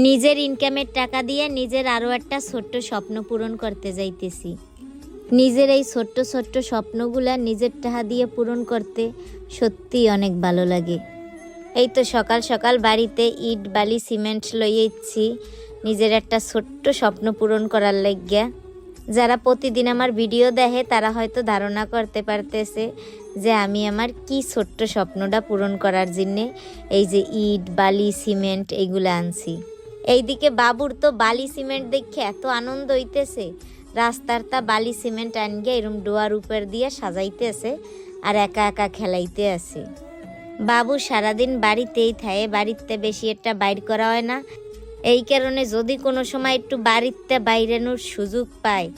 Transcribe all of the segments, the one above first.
নিজের ইনকামের টাকা দিয়ে নিজের আরও একটা ছোট্ট স্বপ্ন পূরণ করতে যাইতেছি। নিজের এই ছোট্ট ছোট্ট স্বপ্নগুলা নিজের টাকা দিয়ে পূরণ করতে সত্যিই অনেক ভালো লাগে। এই তো সকাল সকাল বাড়িতে ইট বালি সিমেন্ট লইয়ে ইচ্ছি নিজের একটা ছোট্ট স্বপ্ন পূরণ করার লাগিয়া। যারা প্রতিদিন আমার ভিডিও দেখে তারা হয়তো ধারণা করতে পারতেছে যে আমি আমার কি ছোট্ট স্বপ্নটা পূরণ করার জন্যে এই যে ইট বালি সিমেন্ট এইগুলো আনছি। এইদিকে বাবুর তো বালি সিমেন্ট দেখে এত আনন্দ হইতেছে, রাস্তার তা বালি সিমেন্ট আনিয়ে এরম ডোয়ার উপর দিয়ে সাজাইতেছে আর একা একা খেলাইতে আছে। বাবু সারাদিন বাড়িতেই থাকে, বাড়িতে বেশি একটা বাইর করা হয় না। এই কারণে যদি কোনো সময় একটু বাড়িতে বাইরানোর সুযোগ পায়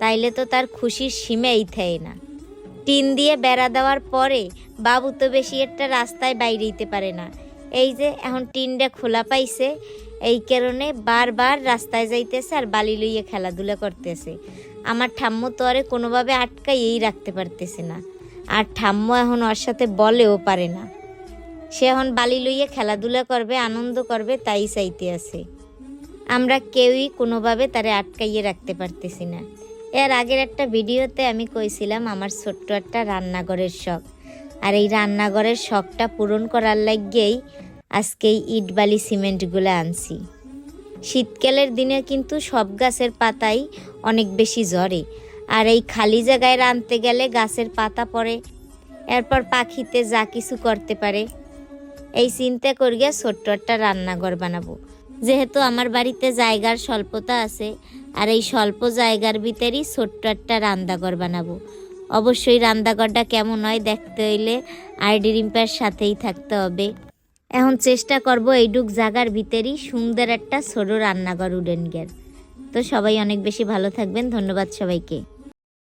তাইলে তো তার খুশির সীমাই থাকে না। টিন দিয়ে বেড়া দেওয়ার পরে বাবু তো বেশি একটা রাস্তায় বাইরেইতে পারে না। এই যে এখন টিনটা খোলা পাইছে, এই কারণে বারবার রাস্তায় যাইতেছে আর বালি লইয়ে খেলাধুলা করতেছে। আমার ঠাম্মু তো আরে কোনোভাবে আটকাইয়েই রাখতে পারতেছে না, আর ঠাম্মু এখন ওর সাথে বলেও পারে না। সে এখন বালি লইয়ে খেলাধুলা করবে, আনন্দ করবে, তাই চাইতে আছে। আমরা কেউই কোনোভাবে তারে আটকাইয়ে রাখতে পারতেছি না। এর আগের একটা ভিডিওতে আমি কইছিলাম আমার ছোট্ট একটা রান্নাঘরের শখ, আর এই রান্নাঘরের শখটা পূরণ করার লাগিয়েই আজকে এই ইট বালি সিমেন্টগুলো আনছি। শীতকালের দিনে কিন্তু সব গাছের পাতাই অনেক বেশি ঝরে, আর এই খালি জায়গায় রাঁধতে গেলে গাছের পাতা পড়ে, এরপর পাখিতে যা কিছু করতে পারে। এই চিন্তা করিয়া ছোট্ট একটা রান্নাঘর বানাবো। যেহেতু আমার বাড়িতে জায়গার স্বল্পতা আছে, আর এই স্বল্প জায়গার ভিতরেই ছোট্ট একটা রান্নাঘর বানাবো। অবশ্যই রান্নাঘরটা কেমন হয় দেখতে হইলে আইডি রিম্পার সাথেই থাকতে হবে। এখন চেষ্টা করব এইটুক জায়গার ভিতরেই সুন্দর একটা ছোট রান্নাঘর উডেন গের। তো সবাই অনেক বেশি ভালো থাকবেন, ধন্যবাদ সবাইকে।